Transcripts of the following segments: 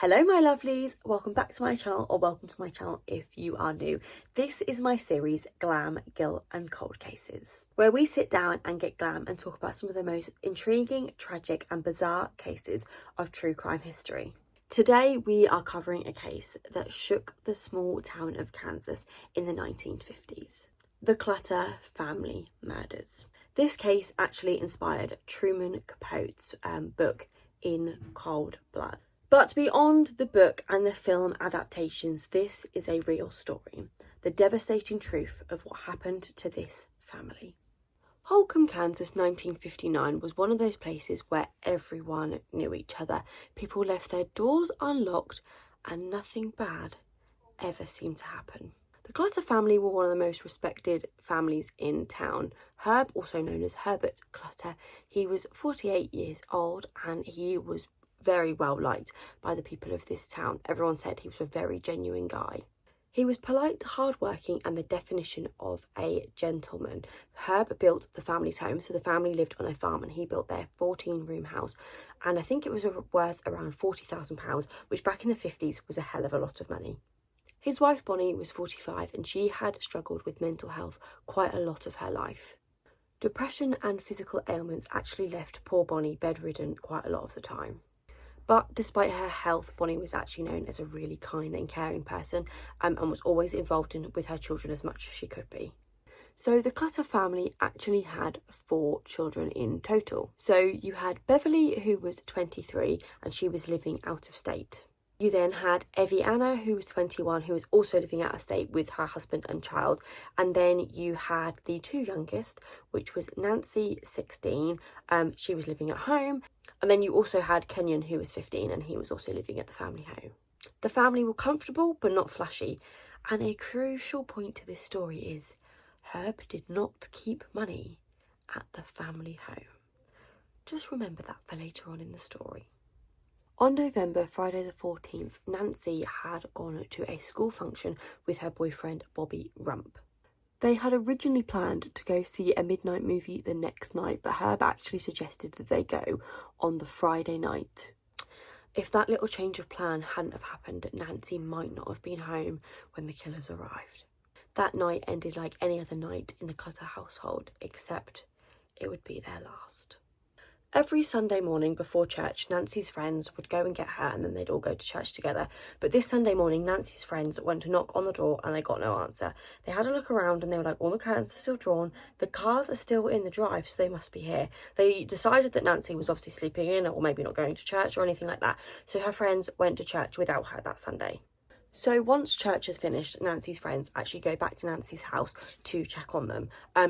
Hello my lovelies, welcome back to my channel, or welcome to my channel if you are new. This is my series Glam, Guilt and Cold Cases, where we sit down and get glam and talk about some of the most intriguing, tragic and bizarre cases of true crime history. Today we are covering a case that shook the small town of Kansas in the 1950s. The Clutter family murders. This case actually inspired Truman Capote's book In Cold Blood. But beyond the book and the film adaptations, this is a real story. The devastating truth of what happened to this family. Holcomb, Kansas, 1959 was one of those places where everyone knew each other. People left their doors unlocked and nothing bad ever seemed to happen. The Clutter family were one of the most respected families in town. Herb, also known as Herbert Clutter, he was 48 years old and he was very well liked by the people of this town. Everyone said he was a very genuine guy. He was polite, hardworking, and the definition of a gentleman. Herb built the family's home, so the family lived on a farm and he built their 14-room house. And I think it was worth around £40,000, which back in the 50s was a hell of a lot of money. His wife Bonnie was 45 and she had struggled with mental health quite a lot of her life. Depression and physical ailments actually left poor Bonnie bedridden quite a lot of the time. But despite her health, Bonnie was actually known as a really kind and caring person and was always involved with her children as much as she could be. So the Clutter family actually had 4 children in total. So you had Beverly, who was 23 and she was living out of state. You then had Evie Anna, who was 21, who was also living out of state with her husband and child. And then you had the 2 youngest, which was Nancy, 16. She was living at home. And then you also had Kenyon, who was 15, and he was also living at the family home. The family were comfortable, but not flashy. And a crucial point to this story is Herb did not keep money at the family home. Just remember that for later on in the story. On Friday the 14th, Nancy had gone to a school function with her boyfriend, Bobby Rump. They had originally planned to go see a midnight movie the next night, but Herb actually suggested that they go on the Friday night. If that little change of plan hadn't have happened, Nancy might not have been home when the killers arrived. That night ended like any other night in the Clutter household, except it would be their last. Every Sunday morning before church, Nancy's friends would go and get her and then they'd all go to church together. But this Sunday morning, Nancy's friends went to knock on the door and they got no answer. They had a look around and they were like, all the curtains are still drawn, the cars are still in the drive, so they must be here. They decided that Nancy was obviously sleeping in or maybe not going to church or anything like that. So her friends went to church without her that Sunday. So once church is finished, Nancy's friends actually go back to Nancy's house to check on them.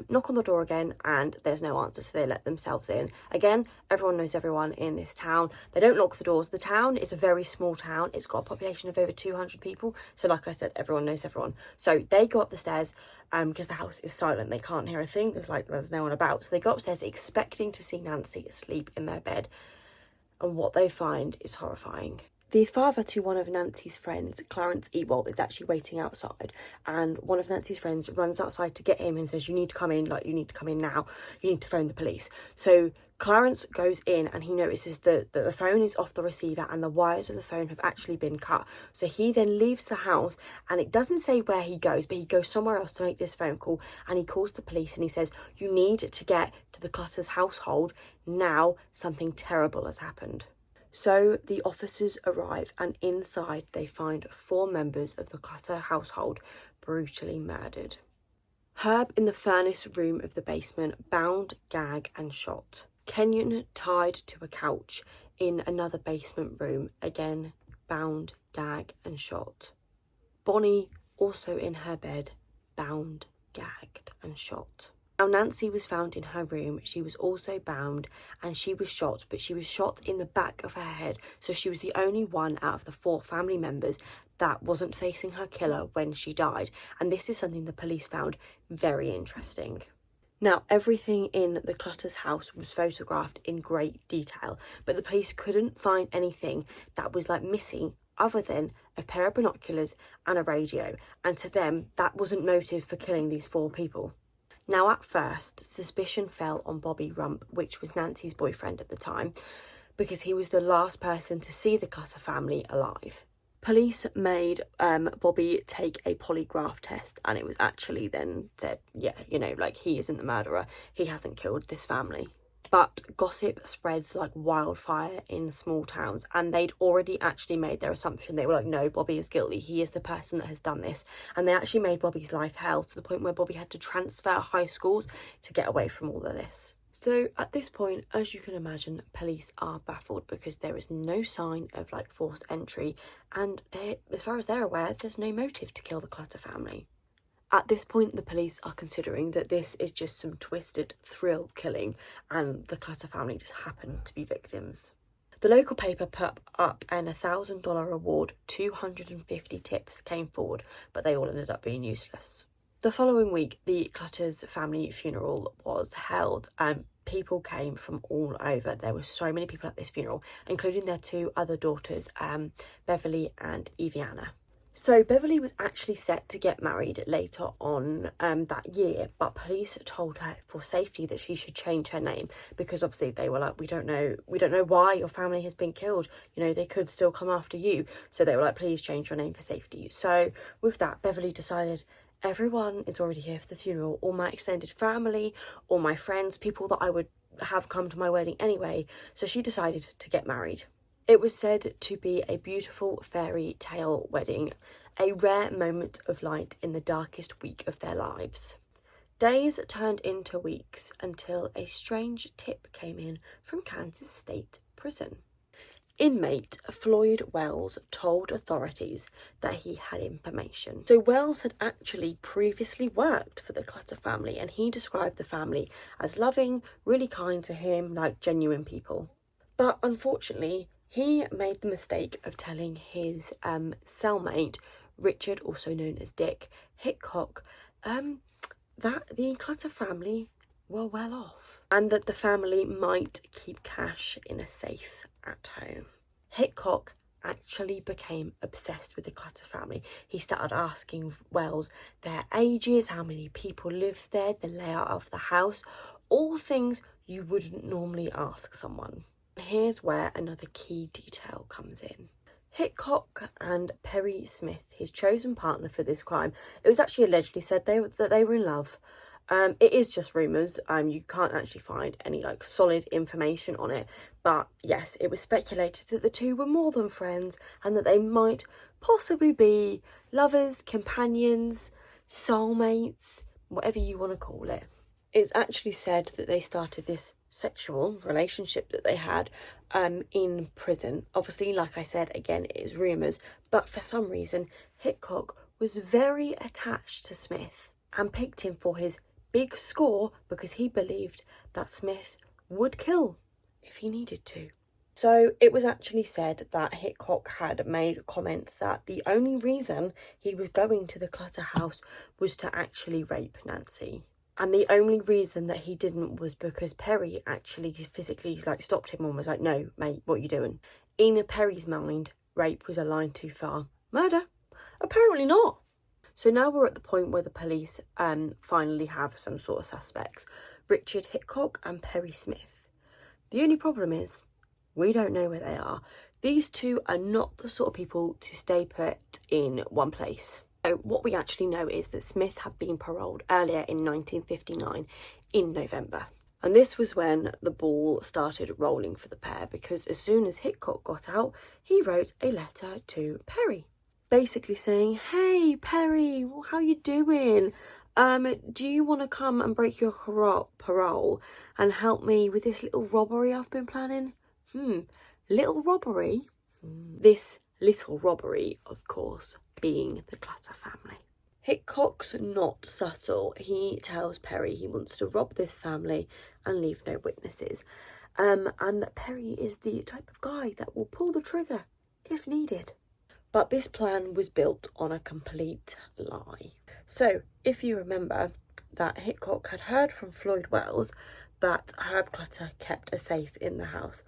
Knock on the door again and there's no answer, so they let themselves in. Again, everyone knows everyone in this town. They don't lock the doors. The town is a very small town. It's got a population of over 200 people. So like I said, everyone knows everyone. So they go up the stairs because the house is silent. They can't hear a thing. There's no one about. So they go upstairs expecting to see Nancy asleep in their bed. And what they find is horrifying. The father to one of Nancy's friends, Clarence Ewald, is actually waiting outside, and one of Nancy's friends runs outside to get him and says, you need to come in, you need to come in now, you need to phone the police. So Clarence goes in and he notices that the phone is off the receiver and the wires of the phone have actually been cut. So he then leaves the house and it doesn't say where he goes, but he goes somewhere else to make this phone call and he calls the police and he says, you need to get to the Clutter's household now, something terrible has happened. So the officers arrive and inside they find 4 members of the Clutter household brutally murdered. Herb in the furnace room of the basement, bound, gagged and shot. Kenyon tied to a couch in another basement room, again bound, gagged and shot. Bonnie also in her bed, bound, gagged and shot. Now Nancy was found in her room. She was also bound and she was shot, but she was shot in the back of her head. So she was the only one out of the 4 family members that wasn't facing her killer when she died. And this is something the police found very interesting. Now, everything in the Clutter's house was photographed in great detail, but the police couldn't find anything that was missing other than a pair of binoculars and a radio. And to them, that wasn't motive for killing these 4 people. Now, at first, suspicion fell on Bobby Rump, which was Nancy's boyfriend at the time, because he was the last person to see the Clutter family alive. Police made Bobby take a polygraph test, and it was actually then said, yeah, you know, like, he isn't the murderer. He hasn't killed this family. But gossip spreads like wildfire in small towns, and they'd already actually made their assumption. They were like, no, Bobby is guilty. He is the person that has done this. And they actually made Bobby's life hell, to the point where Bobby had to transfer high schools to get away from all of this. So at this point, as you can imagine, police are baffled, because there is no sign of like forced entry, and as far as they're aware, there's no motive to kill the Clutter family. At this point, the police are considering that this is just some twisted thrill killing, and the Clutter family just happened to be victims. The local paper put up an $1,000 reward. 250 tips came forward, but they all ended up being useless. The following week, the Clutter's family funeral was held, and people came from all over. There were so many people at this funeral, including their two other daughters, Beverly and Eviana. So Beverly was actually set to get married later on that year, but police told her for safety that she should change her name, because obviously they were like, we don't know why your family has been killed. You know, they could still come after you. So they were like, please change your name for safety. So with that, Beverly decided, everyone is already here for the funeral, all my extended family, all my friends, people that I would have come to my wedding anyway. So she decided to get married. It was said to be a beautiful fairy tale wedding, a rare moment of light in the darkest week of their lives. Days turned into weeks until a strange tip came in from Kansas State Prison. Inmate Floyd Wells told authorities that he had information. So Wells had actually previously worked for the Clutter family, and he described the family as loving, really kind to him, like genuine people. But unfortunately, he made the mistake of telling his cellmate, Richard, also known as Dick Hickok, that the Clutter family were well off, and that the family might keep cash in a safe at home. Hickok actually became obsessed with the Clutter family. He started asking Wells their ages, how many people lived there, the layout of the house, all things you wouldn't normally ask someone. Here's where another key detail comes in. Hickok and Perry Smith, his chosen partner for this crime, it was actually allegedly said that they were in love. It is just rumours. You can't actually find any like solid information on it. But yes, it was speculated that the two were more than friends, and that they might possibly be lovers, companions, soulmates, whatever you want to call it. It's actually said that they started this sexual relationship that they had in prison. Obviously, like I said, again, it is rumours, but for some reason Hickok was very attached to Smith and picked him for his big score, because he believed that Smith would kill if he needed to. So it was actually said that Hickok had made comments that the only reason he was going to the Clutter house was to actually rape Nancy. And the only reason that he didn't was because Perry actually physically like stopped him and was like, no, mate, what are you doing? In Perry's mind, rape was a line too far. Murder? Apparently not. So now we're at the point where the police finally have some sort of suspects. Richard Hickok and Perry Smith. The only problem is, we don't know where they are. These two are not the sort of people to stay put in one place. So what we actually know is that Smith had been paroled earlier in 1959 in November. And this was when the ball started rolling for the pair, because as soon as Hickok got out, he wrote a letter to Perry, basically saying, hey, Perry, how you doing? Do you want to come and break your parole and help me with this little robbery I've been planning? Little robbery? This little robbery, of course, being the Clutter family. Hickok's not subtle. He tells Perry he wants to rob this family and leave no witnesses. And that Perry is the type of guy that will pull the trigger if needed. But this plan was built on a complete lie. So, if you remember that Hickok had heard from Floyd Wells that Herb Clutter kept a safe in the house,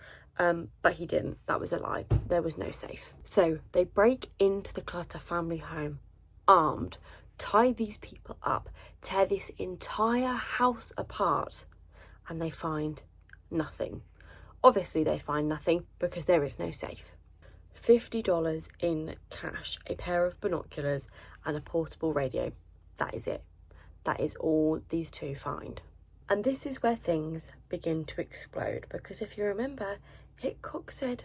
but he didn't. That was a lie. There was no safe. So they break into the Clutter family home, armed, tie these people up, tear this entire house apart, and they find nothing. Obviously they find nothing because there is no safe. $50 in cash, a pair of binoculars and a portable radio. That is it. That is all these two find. And this is where things begin to explode, because if you remember, Hickok said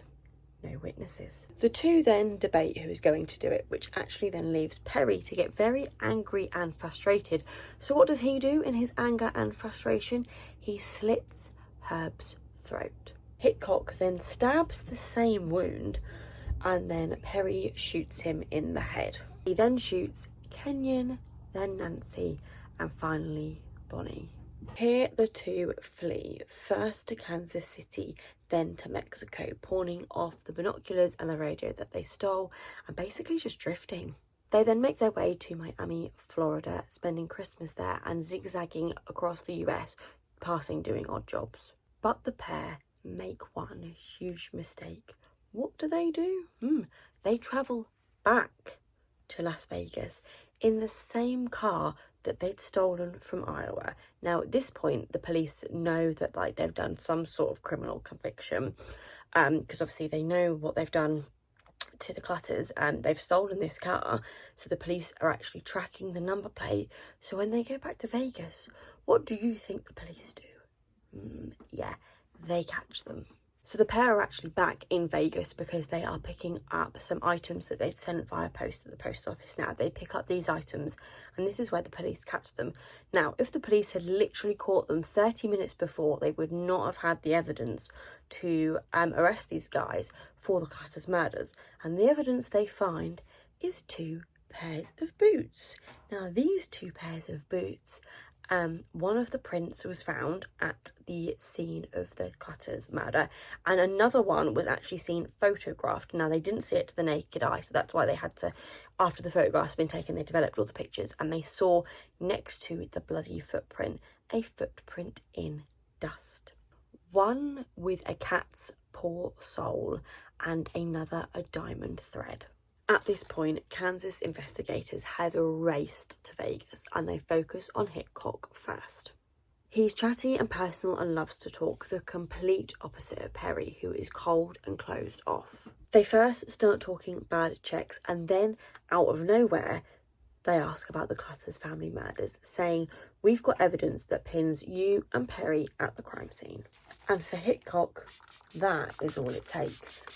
no witnesses. The two then debate who is going to do it, which actually then leaves Perry to get very angry and frustrated. So what does he do in his anger and frustration? He slits Herb's throat. Hickok then stabs the same wound, and then Perry shoots him in the head. He then shoots Kenyon, then Nancy, and finally Bonnie. Here the two flee, first to Kansas City, then to Mexico, pawning off the binoculars and the radio that they stole, and basically just drifting. They then make their way to Miami, Florida, spending Christmas there and zigzagging across the US, doing odd jobs. But the pair make one huge mistake. What do? They travel back to Las Vegas in the same car that they'd stolen from Iowa. Now, at this point, the police know that they've done some sort of criminal conviction, because obviously they know what they've done to the Clutters, and they've stolen this car. So the police are actually tracking the number plate. So when they go back to Vegas, what do you think the police do? Yeah, they catch them. So the pair are actually back in Vegas because they are picking up some items that they'd sent via post at the post office. Now, they pick up these items, and this is where the police catch them. Now, if the police had literally caught them 30 minutes before, they would not have had the evidence to arrest these guys for the Clutters murders. And the evidence they find is 2 pairs of boots. Now, these 2 pairs of boots, one of the prints was found at the scene of the Clutters murder, and another one was actually seen photographed. Now, they didn't see it to the naked eye, so that's why they had to, after the photographs had been taken, they developed all the pictures, and they saw next to the bloody footprint a footprint in dust. One with a cat's paw sole and another a diamond thread. At this point, Kansas investigators have raced to Vegas and they focus on Hickok first. He's chatty and personal and loves to talk, the complete opposite of Perry, who is cold and closed off. They first start talking bad checks, and then, out of nowhere, they ask about the Clutters family murders, saying, "We've got evidence that pins you and Perry at the crime scene." And for Hickok, that is all it takes.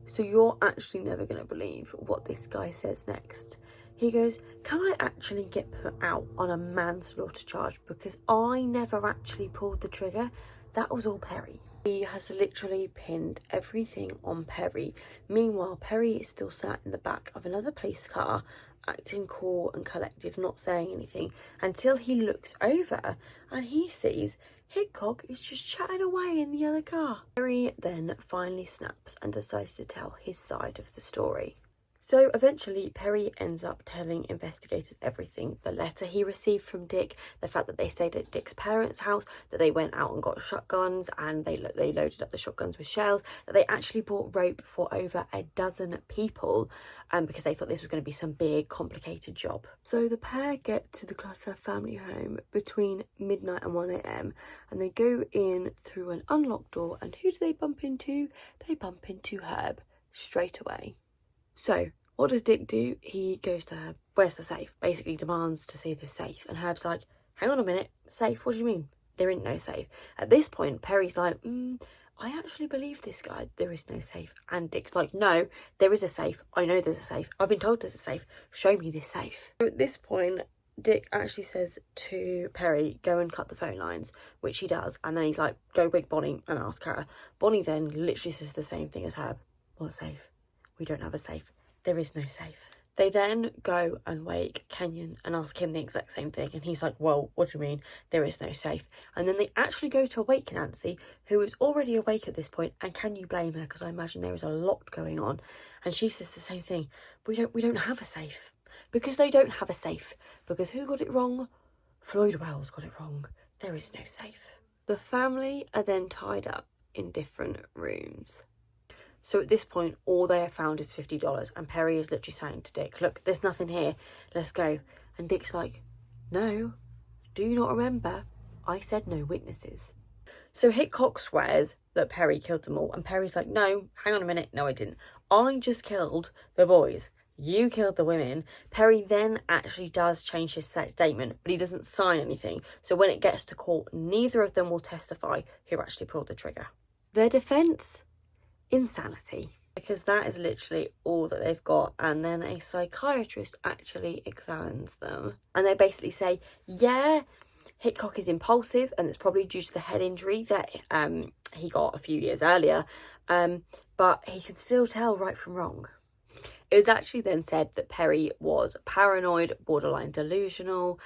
So you're actually never going to believe what this guy says next. He goes, "Can I actually get put out on a manslaughter charge because I never actually pulled the trigger? That was all Perry." He has literally pinned everything on Perry. Meanwhile, Perry is still sat in the back of another police car, acting cool and collective, not saying anything, until he looks over and he sees Hickok is just chatting away in the other car. Perry then finally snaps and decides to tell his side of the story. So eventually Perry ends up telling investigators everything. The letter he received from Dick, the fact that they stayed at Dick's parents' house, that they went out and got shotguns and they loaded up the shotguns with shells, that they actually bought rope for over a dozen people because they thought this was going to be some big complicated job. So the pair get to the Clutter family home between midnight and 1 a.m. and they go in through an unlocked door, and who do they bump into? They bump into Herb straight away. So, what does Dick do? He goes to Herb, "Where's the safe?" Basically demands to see the safe. And Herb's like, "Hang on a minute, safe? What do you mean? There ain't no safe." At this point, Perry's like, "I actually believe this guy, there is no safe." And Dick's like, "No, there is a safe. I know there's a safe. I've been told there's a safe. Show me this safe." So at this point, Dick actually says to Perry, "Go and cut the phone lines," which he does. And then he's like, "Go wake Bonnie and ask her." Bonnie then literally says the same thing as Herb. "What safe? We don't have a safe. There is no safe." They then go and wake Kenyon and ask him the exact same thing. And he's like, "Well, what do you mean? There is no safe." And then they actually go to wake Nancy, who is already awake at this point. And can you blame her? Because I imagine there is a lot going on. And she says the same thing. We don't have a safe. Because they don't have a safe. Because who got it wrong? Floyd Wells got it wrong. There is no safe. The family are then tied up in different rooms. So at this point, all they have found is $50, and Perry is literally saying to Dick, "Look, there's nothing here, let's go." And Dick's like, "No, do you not remember? I said no witnesses." So Hickok swears that Perry killed them all. And Perry's like, no, hang on a minute. No, I didn't. I just killed the boys. You killed the women. Perry then actually does change his statement, but he doesn't sign anything. So when it gets to court, neither of them will testify who actually pulled the trigger. Their defence? Insanity. Because that is literally all that they've got. And then a psychiatrist actually examines them. And they basically say, yeah, Hickok is impulsive, and it's probably due to the head injury that he got a few years earlier. But he can still tell right from wrong. It was actually then said that Perry was paranoid, borderline delusional,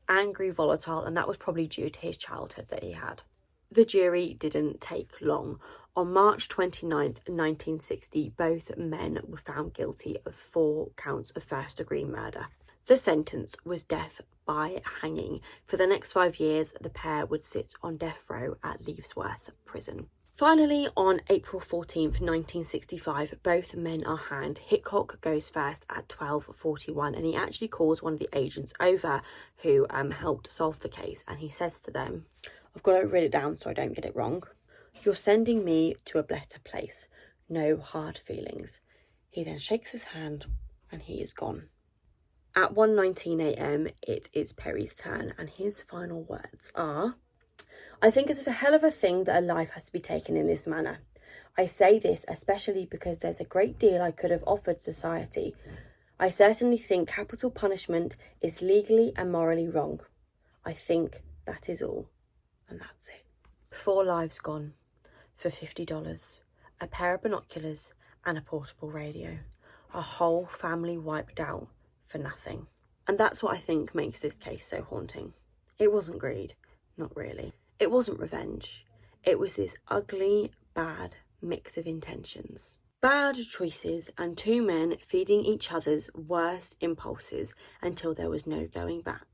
angry, volatile, and that was probably due to his childhood that he had. The jury didn't take long. On March 29th, 1960, both men were found guilty of 4 counts of first-degree murder. The sentence was death by hanging. For the next 5 years, the pair would sit on death row at Leavesworth Prison. Finally, on April 14th, 1965, both men are hanged. Hickok goes first at 12:41, and he actually calls one of the agents over who helped solve the case, and he says to them, I've got to write it down so I don't get it wrong. You're sending me to a better place. No hard feelings. He then shakes his hand and he is gone. At 1:19 a.m, it is Perry's turn, and his final words are, I think it's a hell of a thing that a life has to be taken in this manner. I say this especially because there's a great deal I could have offered society. I certainly think capital punishment is legally and morally wrong. I think that is all. And that's it. 4 lives gone for $50, a pair of binoculars and a portable radio. A whole family wiped out for nothing. And that's what I think makes this case so haunting. It wasn't greed, not really. It wasn't revenge. It was this ugly, bad mix of intentions. Bad choices and 2 men feeding each other's worst impulses until there was no going back.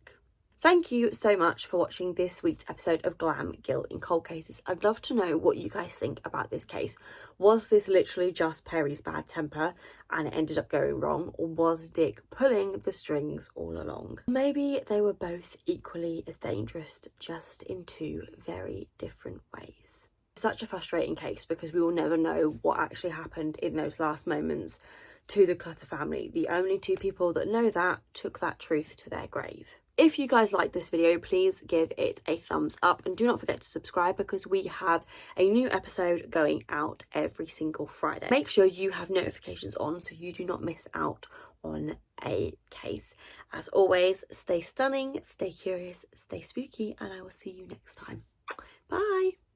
Thank you so much for watching this week's episode of Glam, Guilt and Cold Cases. I'd love to know what you guys think about this case. Was this literally just Perry's bad temper and it ended up going wrong, or was Dick pulling the strings all along? Maybe they were both equally as dangerous, just in 2 very different ways. Such a frustrating case because we will never know what actually happened in those last moments to the Clutter family. The only 2 people that know that took that truth to their grave. If you guys like this video, please give it a thumbs up and do not forget to subscribe because we have a new episode going out every single Friday. Make sure you have notifications on so you do not miss out on a case. As always, stay stunning, stay curious, stay spooky, and I will see you next time. Bye!